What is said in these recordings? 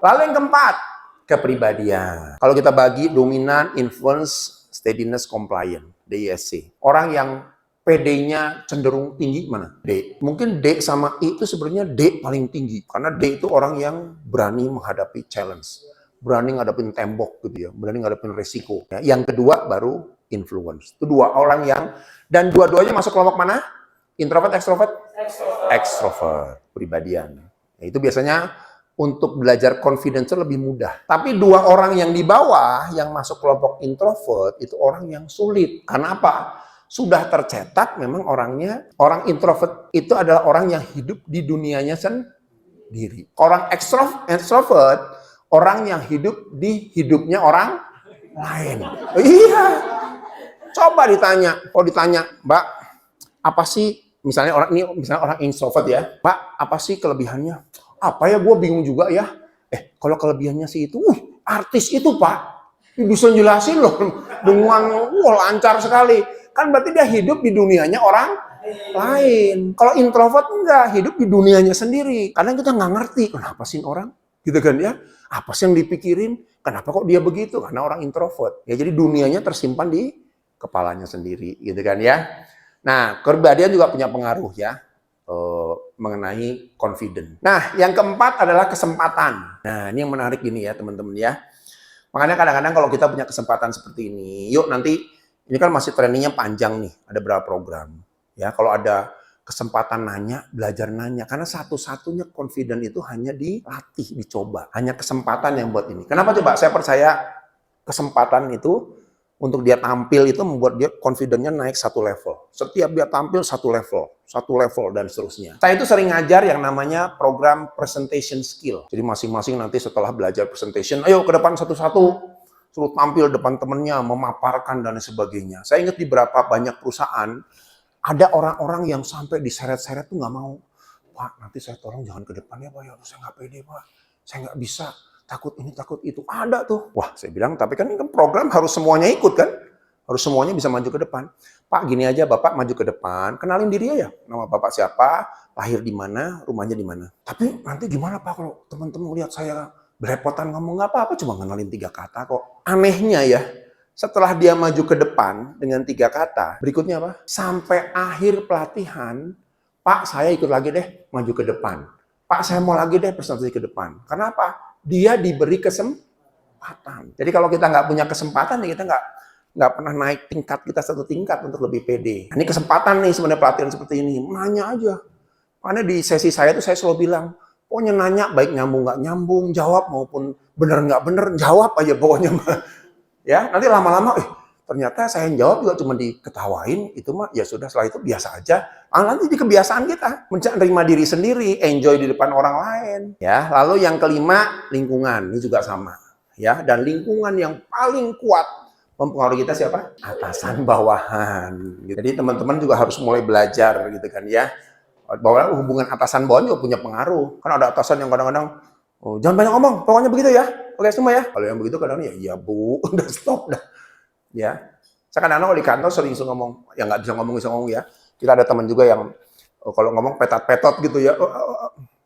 Lalu yang keempat, kepribadian. Kalau kita bagi dominan, influence, steadiness, compliant, DISC. Orang yang PD-nya cenderung tinggi mana? D. Mungkin D sama I itu sebenarnya D paling tinggi. Karena D itu orang yang berani menghadapi challenge. Berani ngadepin tembok gitu ya. Berani ngadepin resiko. Ya, yang kedua baru influence. Itu dua orang yang, dan dua-duanya masuk kelompok mana? Introvert, extrovert? Extrovert. Pribadian. Nah, itu biasanya untuk belajar confidence lebih mudah. Tapi dua orang yang di bawah, yang masuk kelompok introvert, itu orang yang sulit. Karena apa? Sudah tercetak memang orangnya, orang introvert itu adalah orang yang hidup di dunianya sendiri. Orang extrovert, orang yang hidup di hidupnya orang lain. Iya. Coba ditanya, kalau ditanya, Mbak, apa sih, misalnya orang introvert ya, Mbak, apa sih kelebihannya? Apa ya, gue bingung juga ya. Kalau kelebihannya sih itu, artis itu Pak, bisa jelasin loh dengan lancar sekali. Kan berarti dia hidup di dunianya orang lain. Kalau introvert enggak, hidup di dunianya sendiri. Kadang kita nggak ngerti, kenapa sih orang? Gitu kan ya? Apa sih yang dipikirin? Kenapa kok dia begitu? Karena orang introvert. Ya jadi dunianya tersimpan di kepalanya sendiri, gitu kan ya. Nah, kepribadian juga punya pengaruh ya. Mengenai confident. Nah, yang keempat adalah kesempatan. Nah, ini yang menarik gini ya, teman-teman ya. Makanya kadang-kadang kalau kita punya kesempatan seperti ini, yuk nanti, ini kan masih trainingnya panjang nih, ada berapa program. Ya, kalau ada kesempatan nanya, belajar nanya. Karena satu-satunya confident itu hanya dilatih, dicoba. Hanya kesempatan yang buat ini. Kenapa coba? Saya percaya kesempatan itu untuk dia tampil itu membuat dia confidence-nya naik satu level. Setiap dia tampil satu level, dan seterusnya. Saya itu sering ngajar yang namanya program presentation skill. Jadi masing-masing nanti setelah belajar presentation, ayo ke depan satu-satu, suruh tampil depan temennya, memaparkan dan sebagainya. Saya ingat di beberapa banyak perusahaan, ada orang-orang yang sampai diseret-seret tuh nggak mau. Pak, nanti saya tolong jangan ke depan ya Pak, ya saya nggak pede Pak, saya nggak bisa. Takut ini, takut itu. Ada tuh. Wah, saya bilang, tapi kan ini kan program harus semuanya ikut kan? Harus semuanya bisa maju ke depan. Pak, gini aja, Bapak maju ke depan, kenalin diri ya. Nama Bapak siapa, lahir di mana, rumahnya di mana. Tapi nanti gimana Pak kalau teman-teman lihat saya berepotan ngomong, nggak apa-apa, cuma ngenalin 3 kata kok. Anehnya ya, setelah dia maju ke depan dengan 3 kata, berikutnya apa? Sampai akhir pelatihan, Pak, saya ikut lagi deh maju ke depan. Pak, saya mau lagi deh presentasi ke depan. Karena apa? Dia diberi kesempatan. Jadi kalau kita nggak punya kesempatan, kita nggak pernah naik tingkat kita satu tingkat untuk lebih pede. Nah, ini kesempatan nih sebenarnya pelatihan seperti ini. Nanya aja. Karena di sesi saya tuh saya selalu bilang, pokoknya nanya baik nyambung nggak nyambung, jawab maupun bener nggak bener, jawab aja pokoknya. Ya, nanti lama-lama, ternyata saya yang jawab juga cuma diketawain, itu mah ya sudah, setelah itu biasa aja. Nanti di kebiasaan kita, menerima diri sendiri, enjoy di depan orang lain. Ya, lalu yang kelima, lingkungan. Ini juga sama. Ya, dan lingkungan yang paling kuat mempengaruhi kita siapa? Atasan bawahan. Jadi teman-teman juga harus mulai belajar gitu kan ya. Bahwa hubungan atasan bawahan juga punya pengaruh. Kan ada atasan yang kadang-kadang, oh, jangan banyak ngomong, pokoknya begitu ya. Oke semua ya. Kalau yang begitu kadang-kadang ya Bu, udah stop dah. Ya, saya kadang-kadang di kantor sering ngomong, yang nggak bisa ngomong ya. Kita ada teman juga yang kalau ngomong petot-petot gitu ya.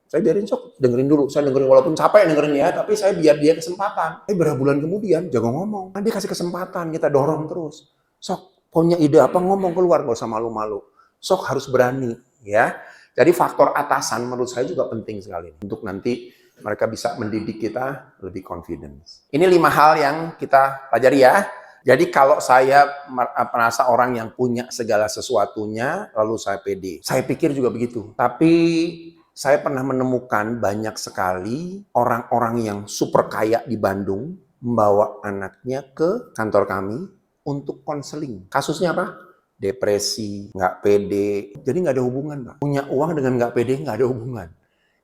Saya biarin sok, dengerin dulu. Saya dengerin walaupun capek dengerin ya, tapi saya biar dia kesempatan. Berapa bulan kemudian jago ngomong. Kan dia kasih kesempatan, kita dorong terus. Sok, punya ide apa ngomong keluar, nggak usah malu-malu. Sok harus berani, ya. Jadi faktor atasan menurut saya juga penting sekali untuk nanti mereka bisa mendidik kita lebih confidence. Ini 5 hal yang kita pelajari ya. Jadi kalau saya merasa orang yang punya segala sesuatunya, lalu saya pede. Saya pikir juga begitu. Tapi saya pernah menemukan banyak sekali orang-orang yang super kaya di Bandung membawa anaknya ke kantor kami untuk konseling. Kasusnya apa? Depresi, nggak pede. Jadi nggak ada hubungan, Pak. Punya uang dengan nggak pede nggak ada hubungan.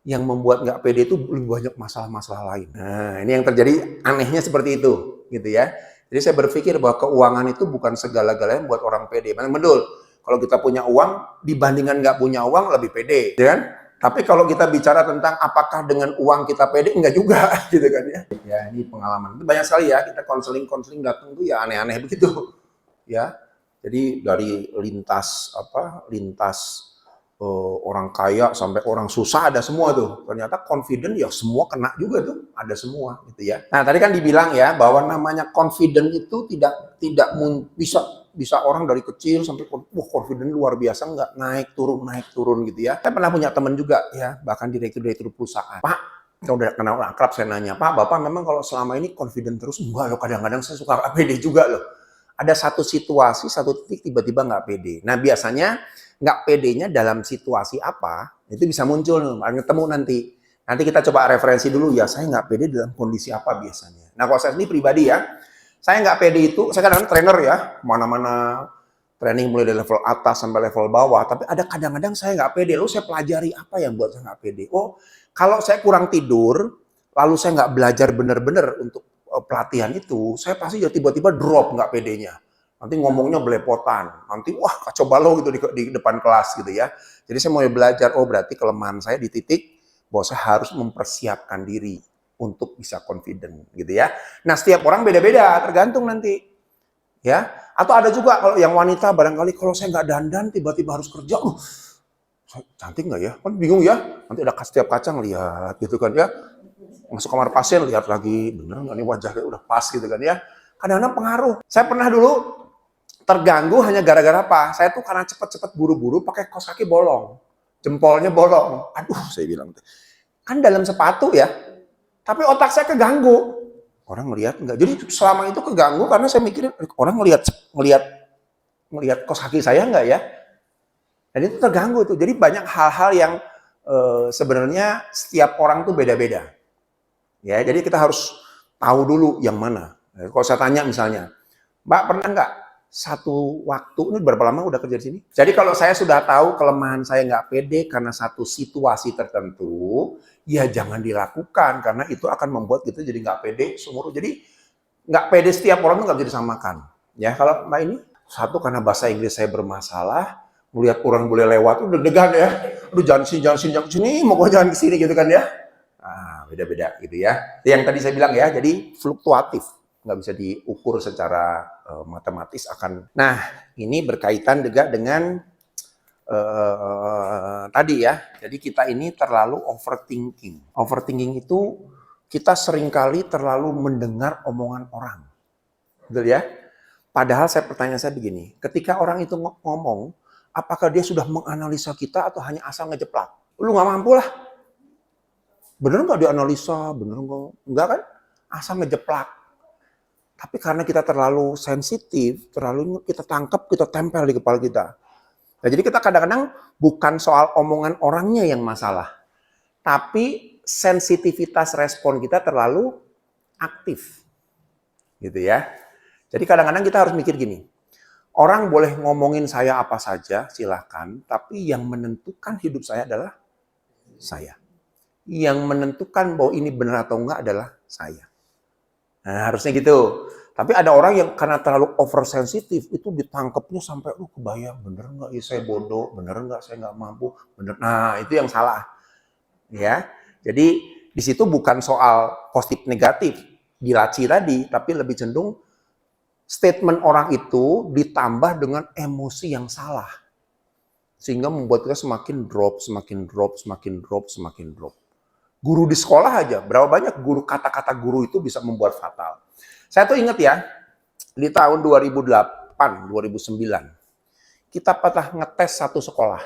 Yang membuat nggak pede itu lebih banyak masalah-masalah lain. Nah, ini yang terjadi anehnya seperti itu, gitu ya. Jadi saya berpikir bahwa keuangan itu bukan segala-galanya buat orang pede. Memang betul, kalau kita punya uang, dibandingkan nggak punya uang lebih pede, ya kan? Tapi kalau kita bicara tentang apakah dengan uang kita pede, enggak juga, gitu kan ya. Ya, ini pengalaman. Itu banyak sekali ya, kita konseling datang tuh ya aneh-aneh begitu. Ya, jadi dari lintas orang kaya sampai orang susah ada semua tuh. Ternyata confident ya semua kena juga tuh, ada semua gitu ya. Nah, tadi kan dibilang ya bahwa namanya confident itu tidak bisa orang dari kecil sampai wah confident luar biasa, nggak naik turun gitu ya. Saya pernah punya teman juga ya, bahkan direktur perusahaan. Pak, kalau udah kenal akrab saya nanya, Pak, Bapak memang kalau selama ini confident terus? Enggak loh, kadang-kadang saya suka nggak pede juga loh. Ada satu situasi, satu titik tiba-tiba nggak pede. Nah, biasanya nggak pedenya dalam situasi apa, itu bisa muncul nih, ketemu nanti. Nanti kita coba referensi dulu ya, saya nggak pede dalam kondisi apa biasanya. Nah, kalau saya sendiri pribadi ya, saya nggak pede itu, saya kadang-kadang trainer ya, mana-mana training mulai dari level atas sampai level bawah, tapi ada kadang-kadang saya nggak pede, lalu saya pelajari apa yang buat saya nggak pede. Oh, kalau saya kurang tidur, lalu saya nggak belajar benar-benar untuk pelatihan itu, saya pasti ya tiba-tiba drop nggak pedenya. Nanti ngomongnya belepotan, nanti wah kacau balau gitu di depan kelas gitu ya. Jadi saya mulai belajar, oh berarti kelemahan saya di titik bahwa saya harus mempersiapkan diri untuk bisa confident gitu ya. Nah setiap orang beda-beda, tergantung nanti ya. Atau ada juga kalau yang wanita barangkali kalau saya nggak dandan tiba-tiba harus kerja, cantik nggak ya? Kan bingung ya. Nanti ada setiap kacang lihat gitu kan ya. Masuk kamar pasien lihat lagi, bener nggak nih wajahnya udah pas gitu kan ya. Kadang-kadang pengaruh. Saya pernah dulu terganggu hanya gara-gara apa? Saya tuh karena cepet-cepet buru-buru pakai kaos kaki bolong. Jempolnya bolong. Aduh, saya bilang. Kan dalam sepatu ya. Tapi otak saya keganggu. Orang ngelihat enggak. Jadi selama itu keganggu karena saya mikirin orang ngelihat kaos kaki saya enggak ya? Dan itu terganggu tuh. Jadi banyak hal-hal yang sebenarnya setiap orang tuh beda-beda. Ya, jadi kita harus tahu dulu yang mana. Kalau saya tanya misalnya, Mbak pernah nggak satu waktu, ini berapa lama udah kerja di sini? Jadi kalau saya sudah tahu kelemahan saya nggak pede karena satu situasi tertentu, ya jangan dilakukan karena itu akan membuat kita jadi nggak pede seumur. Jadi nggak pede setiap orang tuh nggak bisa disamakan. Ya kalau Mbak ini satu karena bahasa Inggris saya bermasalah, melihat orang boleh lewat udah deg-degan ya. Aduh jangan sini, mau jangan ke sini gitu kan ya. Beda-beda gitu ya. Yang tadi saya bilang ya, jadi fluktuatif, nggak bisa diukur secara matematis akan. Nah, ini berkaitan juga dengan tadi ya. Jadi kita ini terlalu overthinking. Overthinking itu kita seringkali terlalu mendengar omongan orang, betul ya? Padahal pertanyaan saya begini, ketika orang itu ngomong, apakah dia sudah menganalisa kita atau hanya asal ngejeplak? Lu nggak mampu lah. Bener nggak dianalisa, bener nggak kan? Asal ngejeplak. Tapi karena kita terlalu sensitif, terlalu kita tangkap, kita tempel di kepala kita. Nah, jadi kita kadang-kadang bukan soal omongan orangnya yang masalah, tapi sensitivitas respon kita terlalu aktif, gitu ya. Jadi kadang-kadang kita harus mikir gini, orang boleh ngomongin saya apa saja, silahkan, tapi yang menentukan hidup saya adalah saya. Yang menentukan bahwa ini benar atau enggak adalah saya. Nah, harusnya gitu. Tapi ada orang yang karena terlalu oversensitif itu ditangkapnya sampai kebayang bener enggak ya saya bodoh, bener enggak saya enggak mampu, bener. Nah, itu yang salah. Ya. Jadi di situ bukan soal positif negatif dilaci tadi, tapi lebih cenderung statement orang itu ditambah dengan emosi yang salah. Sehingga membuat kita semakin drop. Guru di sekolah aja, berapa banyak kata-kata guru itu bisa membuat fatal. Saya tuh ingat ya, di tahun 2008, 2009, kita pernah ngetes satu sekolah.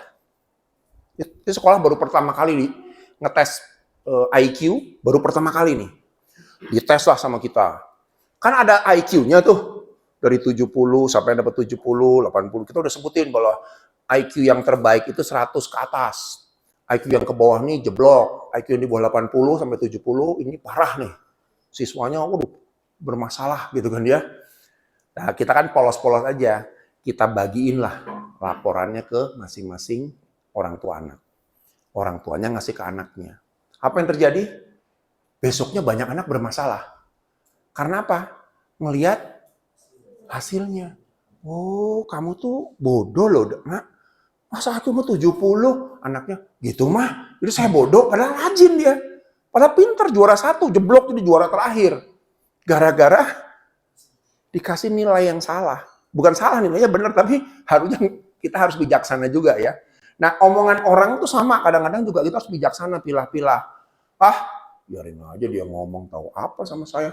Itu sekolah baru pertama kali ngetes IQ, baru pertama kali nih. Dites lah sama kita. Kan ada IQ-nya tuh, dari 70 sampai dapat 70, 80, kita udah sebutin bahwa IQ yang terbaik itu 100 ke atas. IQ yang ke bawah nih jeblok, IQ yang di bawah 80 sampai 70 ini parah nih. Siswanya bermasalah gitu kan dia. Nah, kita kan polos-polos aja. Kita bagiin lah laporannya ke masing-masing orang tua anak. Orang tuanya ngasih ke anaknya. Apa yang terjadi? Besoknya banyak anak bermasalah. Karena apa? Ngelihat hasilnya. Oh, kamu tuh bodoh loh, Nak. Masa aku mau 70 anaknya gitu mah. Jadi saya bodoh, padahal rajin dia. Padahal pintar, juara 1, jeblok jadi juara terakhir. Gara-gara dikasih nilai yang salah. Bukan salah nilainya benar, tapi harusnya kita harus bijaksana juga ya. Nah, omongan orang tuh sama, kadang-kadang juga kita harus bijaksana, pilah-pilah. Ah, biarin aja dia ngomong, tahu apa sama saya.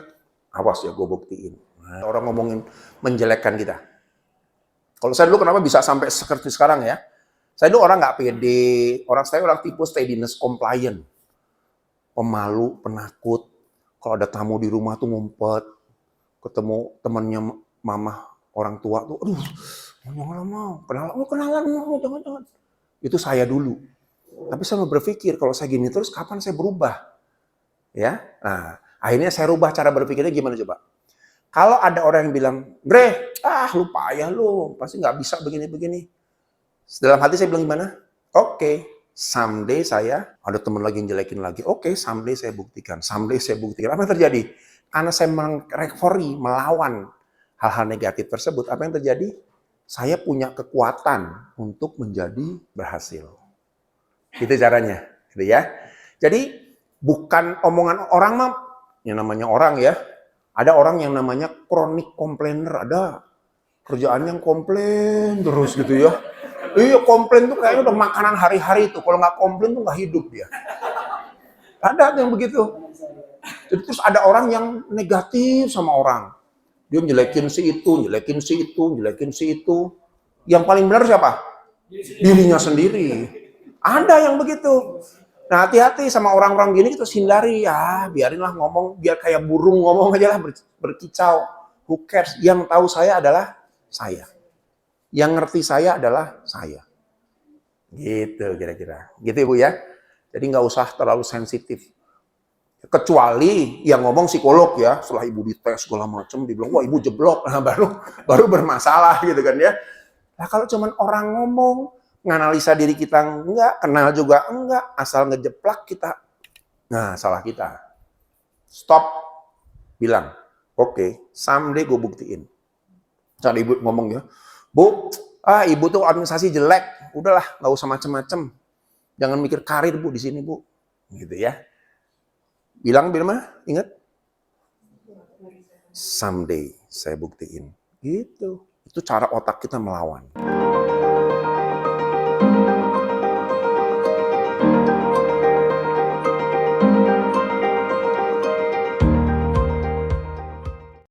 Awas ya, gue buktiin. Nah, orang ngomongin menjelekkan kita. Kalau saya dulu kenapa bisa sampai seperti sekarang ya? Saya dulu orang nggak pede, saya orang tipe steadiness compliant. Pemalu, penakut. Kalau ada tamu di rumah tuh ngumpet. Ketemu temannya mama orang tua tuh, aduh, jangan mau, kenalan mau, jangan. Itu saya dulu. Tapi saya berpikir, kalau saya gini terus, kapan saya berubah? Ya, nah, akhirnya saya rubah cara berpikirnya gimana coba? Kalau ada orang yang bilang, Bre, lu payah lu, pasti nggak bisa begini-begini. Dalam hati saya bilang gimana? Oke, someday saya, ada teman lagi yang jelekin lagi, oke, someday saya buktikan. Apa yang terjadi? Karena saya merecovery, melawan hal-hal negatif tersebut, apa yang terjadi? Saya punya kekuatan untuk menjadi berhasil. Itu caranya, gitu ya. Jadi bukan omongan orang mah, yang namanya orang ya. Ada orang yang namanya chronic complainer, ada kerjaan yang komplain terus gitu ya. Iya, komplain tuh kayaknya udah makanan hari-hari tuh. Kalau nggak komplain tuh nggak hidup dia. Ada yang begitu. Jadi terus ada orang yang negatif sama orang. Dia jelekin si itu, jelekin si itu. Yang paling benar siapa? Dirinya sendiri. Ada yang begitu. Nah, hati-hati sama orang-orang gini kita hindari ya, biarinlah ngomong, biar kayak burung ngomong aja lah, berkicau. Who cares? Yang tahu saya adalah saya. Yang ngerti saya adalah saya. Gitu kira-kira. Gitu Ibu ya. Jadi nggak usah terlalu sensitif. Kecuali yang ngomong psikolog ya, setelah Ibu dites segala macam, dibilang, wah Ibu jeblok, nah, baru bermasalah gitu kan ya. Nah kalau cuman orang ngomong, nganalisa diri kita enggak, kenal juga enggak, asal ngejeplak kita, nah salah kita. Stop, bilang, oke, someday gue buktiin. Saat Ibu ngomong ya, Bu, Ibu tuh administrasi jelek, udahlah, nggak usah macem-macem, jangan mikir karir Bu di sini Bu, gitu ya. Bilang mana? Ingat? Someday saya buktiin, gitu. Itu cara otak kita melawan.